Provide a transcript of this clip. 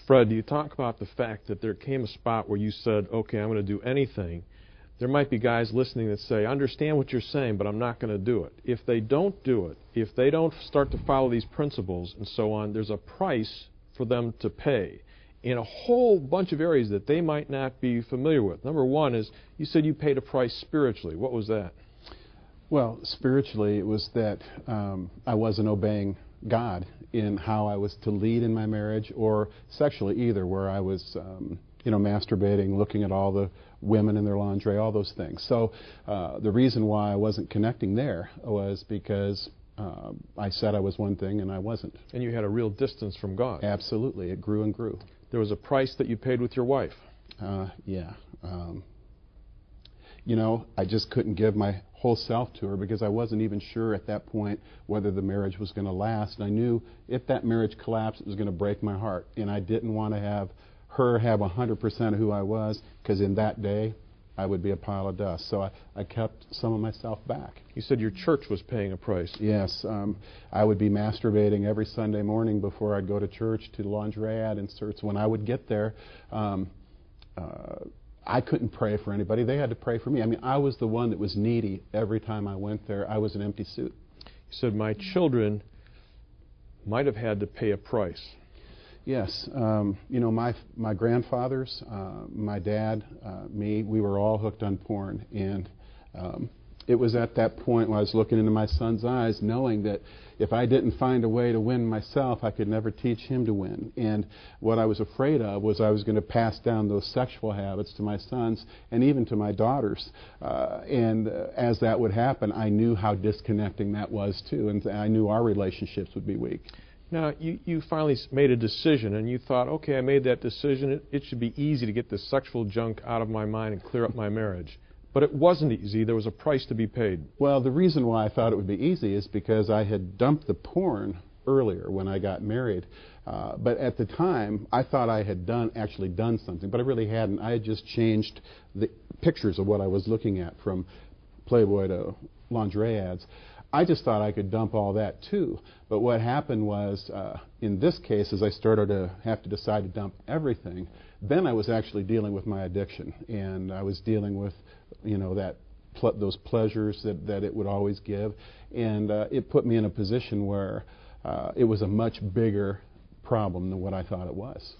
Fred, you talk about the fact that there came a spot where you said, okay, I'm going to do anything. There might be guys listening that say, I understand what you're saying, but I'm not going to do it. If they don't do it, if they don't start to follow these principles and so on, there's a price for them to pay in a whole bunch of areas that they might not be familiar with. Number one is, you said you paid a price spiritually. What was that? Well, spiritually, it was that I wasn't obeying God in how I was to lead in my marriage, or sexually either, where I was masturbating, looking at all the women in their lingerie, all those things. So the reason why I wasn't connecting there was because I said I was one thing and I wasn't. And you had a real distance from God. Absolutely. It grew and grew. There was a price that you paid with your wife. Yeah. I just couldn't give my whole self to her because I wasn't even sure at that point whether the marriage was going to last. And I knew if that marriage collapsed, it was going to break my heart. And I didn't want to have her have 100% of who I was, because in that day, I would be a pile of dust. So I kept some of myself back. You said your church was paying a price. Yes. I would be masturbating every Sunday morning before I'd go to church to lingerie ad inserts. When I would get there, I couldn't pray for anybody. They had to pray for me. I mean, I was the one that was needy every time I went there. I was an empty suit. You said my children might have had to pay a price. Yes. My grandfathers, my dad, me, we were all hooked on porn. And it was at that point when I was looking into my son's eyes, knowing that if I didn't find a way to win myself, I could never teach him to win. And what I was afraid of was I was going to pass down those sexual habits to my sons and even to my daughters. And as that would happen, I knew how disconnecting that was too, and I knew our relationships would be weak. Now, you finally made a decision, and you thought, okay, I made that decision. It should be easy to get this sexual junk out of my mind and clear up my marriage. But it wasn't easy. There was a price to be paid. Well, the reason why I thought it would be easy is because I had dumped the porn earlier when I got married. But at the time, I thought I had actually done something, but I really hadn't. I had just changed the pictures of what I was looking at from Playboy to lingerie ads. I just thought I could dump all that too. But what happened was, in this case, as I started to have to decide to dump everything, then I was actually dealing with my addiction, and I was dealing with, those pleasures that it would always give, and it put me in a position where it was a much bigger problem than what I thought it was.